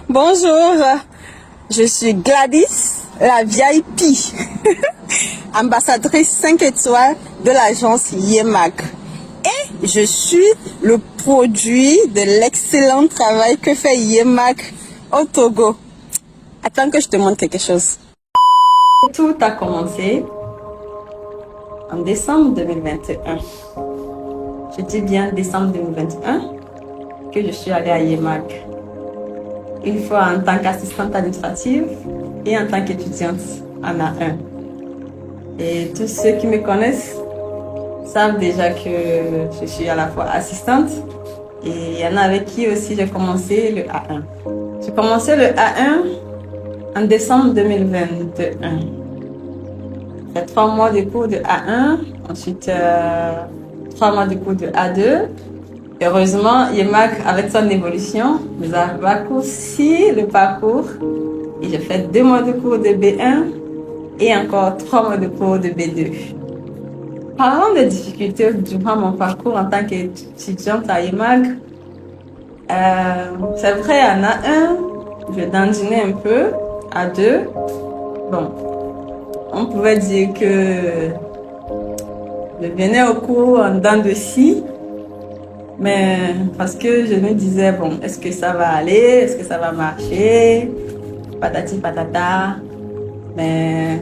Bonjour, je suis Gladys, la VIP, ambassadrice 5 étoiles de l'agence Yemac. Et je suis le produit de l'excellent travail que fait Yemac au Togo. Attends que je te montre quelque chose. Tout a commencé en décembre 2021. Je dis bien décembre 2021 que je suis allée à Yemac. Une fois en tant qu'assistante administrative et en tant qu'étudiante en A1. Et tous ceux qui me connaissent savent déjà que je suis à la fois assistante et il y en a avec qui aussi j'ai commencé le A1. J'ai commencé le A1 en décembre 2021. J'ai 3 mois de cours de A1, ensuite 3 mois de cours de A2. Heureusement, Yemac, avec son évolution, nous a raccourci le parcours et j'ai fait 2 mois de cours de B1 et encore 3 mois de cours de B2. Parlant des difficultés durant mon parcours en tant qu'étudiante à Yemac, c'est vrai, en A1, je dandinais un peu, A2, bon, on pouvait dire que je venais au cours en dents de scie. Mais parce que je me disais, bon, est-ce que ça va aller? Est-ce que ça va marcher? Patati patata. Mais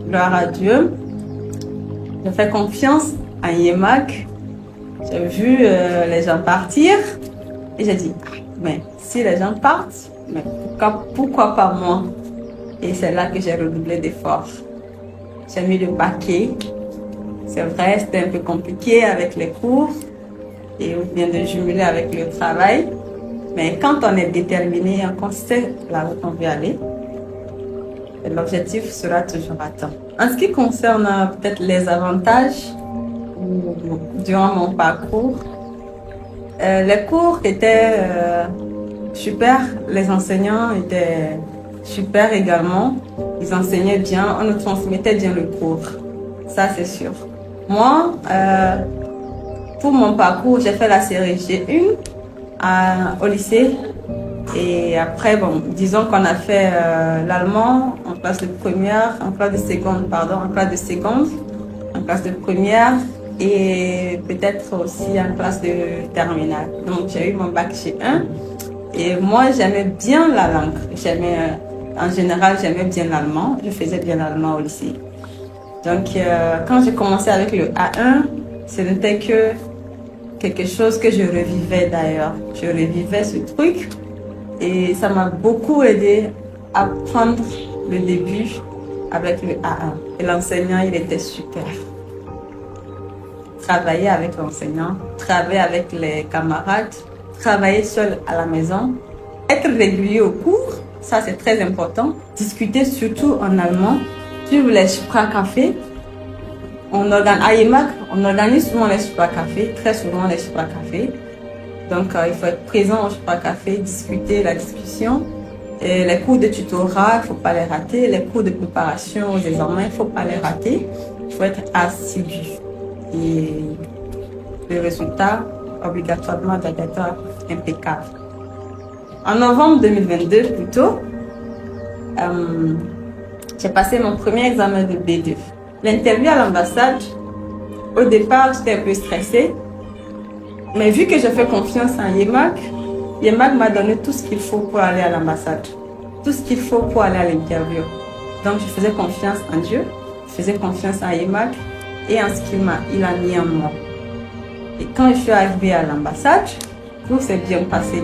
gloire à Dieu, j'ai fait confiance à Yemac. J'ai vu les gens partir et j'ai dit, mais si les gens partent, mais pourquoi pas moi? Et c'est là que j'ai redoublé d'efforts. J'ai mis le paquet. C'est vrai, c'était un peu compliqué avec les cours et bien de jumeler avec le travail. Mais quand on est déterminé, on sait là où on veut aller, l'objectif sera toujours atteint. En ce qui concerne peut-être les avantages durant mon parcours, les cours étaient super, les enseignants étaient super également. Ils enseignaient bien, on nous transmettait bien le cours, ça c'est sûr. Moi, pour mon parcours, j'ai fait la série G1 au lycée. Et après, bon, disons qu'on a fait l'allemand en classe de première, en classe de seconde, pardon, en classe de seconde, en classe de première et peut-être aussi en classe de terminale. Donc, j'ai eu mon bac G1 et moi, j'aimais bien la langue. En général, j'aimais bien l'allemand. Je faisais bien l'allemand au lycée. Donc, quand j'ai commencé avec le A1, ce n'était que quelque chose que je revivais d'ailleurs. Je revivais ce truc et ça m'a beaucoup aidé à prendre le début avec le A1. Et l'enseignant, il était super. Travailler avec l'enseignant, travailler avec les camarades, travailler seul à la maison, être régulier au cours, ça c'est très important. Discuter surtout en allemand, suivre les Sprachcafés. À Yemac, on organise souvent les Sprachcafés, très souvent les Sprachcafés. Donc, il faut être présent au Sprachcafé, discuter la discussion. Et les cours de tutorat, il ne faut pas les rater. Les cours de préparation aux examens, il ne faut pas les rater. Il faut être assidu. Et le résultat, obligatoirement, doit être impeccable. En novembre 2022, plutôt, j'ai passé mon premier examen de B2. L'interview à l'ambassade, au départ, j'étais un peu stressée. Mais vu que j'ai fait confiance en Yemac, Yemac m'a donné tout ce qu'il faut pour aller à l'ambassade. Tout ce qu'il faut pour aller à l'interview. Donc, je faisais confiance en Dieu, je faisais confiance en Yemac et en ce qu'il a mis en moi. Et quand je suis arrivée à l'ambassade, tout s'est bien passé.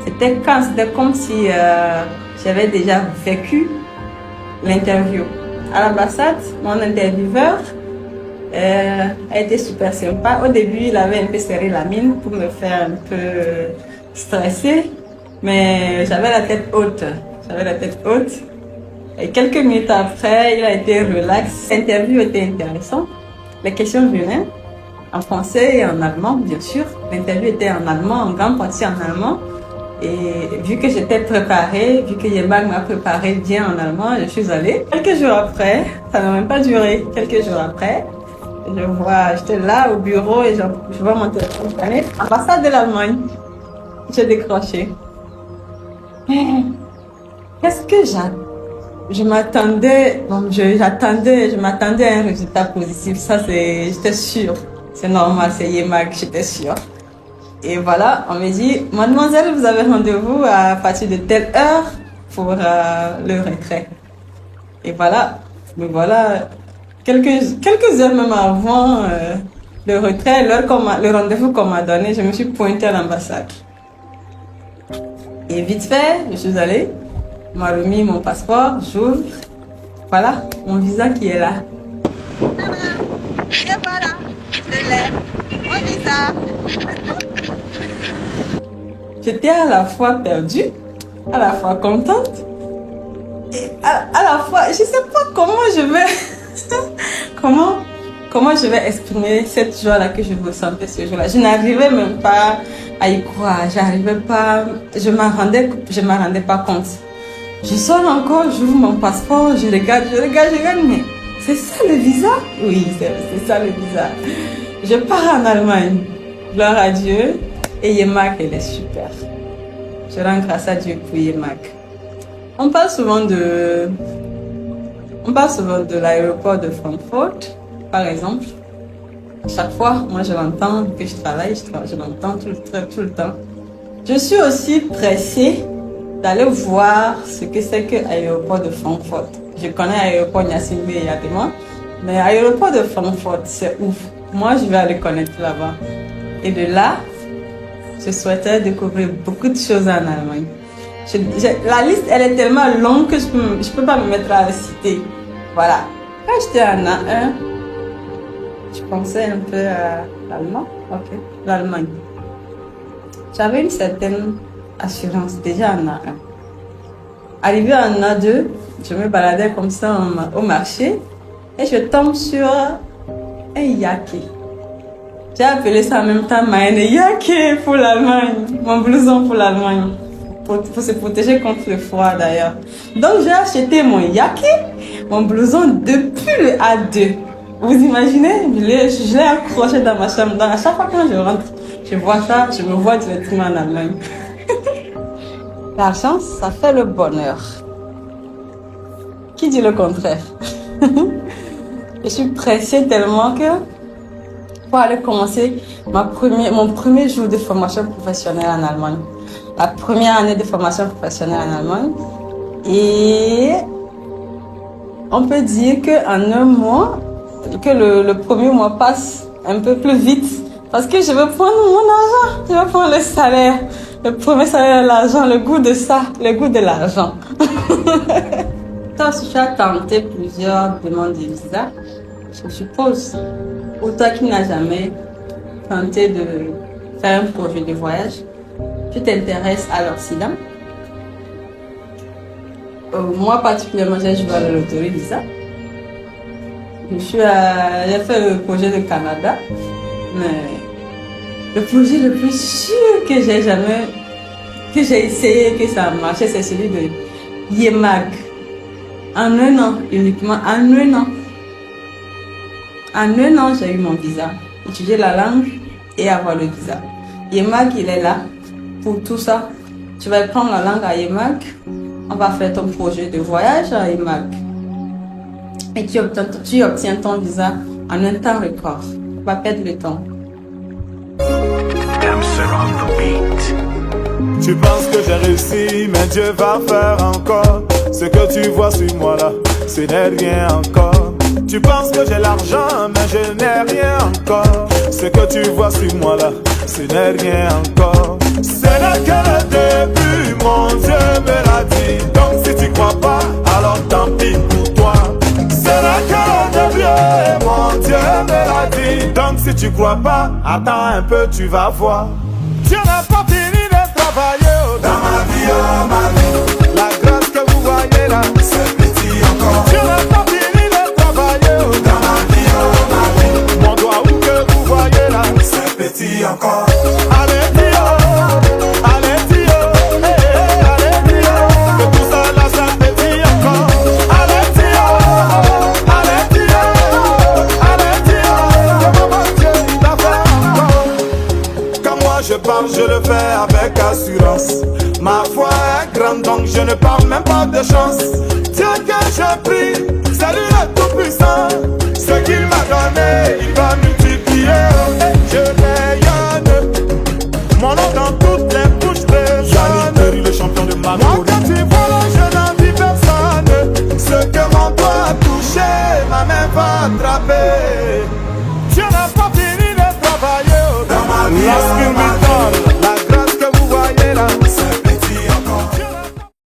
C'était comme si j'avais déjà vécu l'interview. À l'ambassade, mon intervieweur a été super sympa. Au début, il avait un peu serré la mine pour me faire un peu stresser, mais j'avais la tête haute. Et quelques minutes après, il a été relax. L'interview était intéressante. Les questions venaient en français et en allemand, bien sûr. L'interview était en allemand, en grande partie en allemand. Et vu que j'étais préparée, vu que Yemac m'a préparée bien en allemand, je suis allée. Quelques jours après, ça n'a même pas duré, quelques jours après, j'étais là au bureau et je vois mon téléphone sonner. Ambassade de l'Allemagne. J'ai décroché. Qu'est-ce que je m'attendais, je m'attendais à un résultat positif. Ça, j'étais sûre. C'est normal, c'est Yemak, j'étais sûre. Et voilà, on me dit, mademoiselle, vous avez rendez-vous à partir de telle heure pour le retrait. Et voilà, me voilà, quelques heures même avant le retrait, le rendez-vous qu'on m'a donné, je me suis pointée à l'ambassade. Et vite fait, je suis allée, on m'a remis mon passeport, j'ouvre, voilà, mon visa qui est là. Et voilà, c'est là, mon visa. J'étais à la fois perdue, à la fois contente, et à la fois, je sais pas comment je vais, comment je vais exprimer cette joie-là que je ressentais ce jour-là. Je n'arrivais même pas à y croire, j'arrivais pas, je m'en rendais pas compte. Je sors encore, j'ouvre mon passeport, je regarde, mais c'est ça le visa? Oui, c'est ça le visa. Je pars en Allemagne, gloire à Dieu, et Yemak, elle est super. Je rends grâce à Dieu pour Yemak. On parle souvent de l'aéroport de Francfort, par exemple. Chaque fois, moi je l'entends que je travaille, je l'entends tout le temps. Je suis aussi pressée d'aller voir ce que c'est que l'aéroport de Francfort. Je connais l'aéroport Gnassingbé et Yadema, mais l'aéroport de Francfort, c'est ouf. Moi, je vais aller connaître là-bas. Et de là, je souhaitais découvrir beaucoup de choses en Allemagne. La liste, elle est tellement longue que je peux pas me mettre à la citer. Voilà. Quand j'étais en A1, je pensais un peu à l'allemand. Ok, l'Allemagne. J'avais une certaine assurance déjà en A1. Arrivé en A2, je me baladais comme ça au marché et je tombe sur un yaki. J'ai appelé ça en même temps Maïne Yaki pour l'Allemagne, mon blouson pour l'Allemagne, pour se protéger contre le froid d'ailleurs. Donc j'ai acheté mon yaki, mon blouson depuis le A2. Vous imaginez, je l'ai accroché dans ma chambre. À chaque fois que je rentre, je vois ça, je me vois directement en Allemagne. L'argent, ça fait le bonheur. Qui dit le contraire? Je suis pressée tellement que pour aller commencer mon premier jour de formation professionnelle en Allemagne. La première année de formation professionnelle en Allemagne. Et on peut dire qu'en un mois, que le premier mois passe un peu plus vite. Parce que je veux prendre mon argent, je veux prendre le salaire. Le premier salaire, l'argent, le goût de ça, le goût de l'argent. Toi aussi, tu as tenté plusieurs demandes de visa, je suppose. Pour toi qui n'as jamais tenté de faire un projet de voyage, tu t'intéresses à l'Occident. Moi particulièrement, j'ai joué à la loterie visa. J'ai fait le projet de Canada, mais le projet le plus sûr que j'ai essayé, que ça a marché, c'est celui de Yemak. En un an, uniquement en un an. En un an, j'ai eu mon visa. Étudier la langue et avoir le visa. Yemak, il est là pour tout ça. Tu vas prendre la langue à Yemak. On va faire ton projet de voyage à Yemak. Et tu obtiens ton visa en un temps record. Tu vas perdre le temps. Tu penses que j'ai réussi, mais Dieu va faire encore. Ce que tu vois sur moi là, ce n'est rien encore. Tu penses que j'ai l'argent, mais je n'ai rien encore. Ce que tu vois sur moi là, ce n'est rien encore. Ce n'est que le début, mon Dieu me l'a dit. Donc si tu crois pas, alors tant pis pour toi. Ce n'est que le début, mon Dieu me l'a dit. Donc si tu crois pas, attends un peu, tu vas voir. Dieu n'a pas fini de travailler dans ma vie, oh ma vie. La grâce que vous voyez là, c'est petit encore. Dieu n'a pas fini de travailler dans ma vie, oh ma vie. Mon doigt où que vous voyez là, c'est petit encore. Allez Dio, allez Dio, allez Dio. Que tout ça là, c'est petit encore. Allez Dio, allez Dio, allez Dio. Que mon Dieu il t'a fait encore. Comme moi Ma foi est grande donc je ne parle même pas de chance. Dieu que je prie, c'est lui le tout-puissant. Ce qu'il m'a donné, il va multiplier. Je rayonne, mon nom dans toutes les bouches résonne. Johnny Perry, le champion de Marco.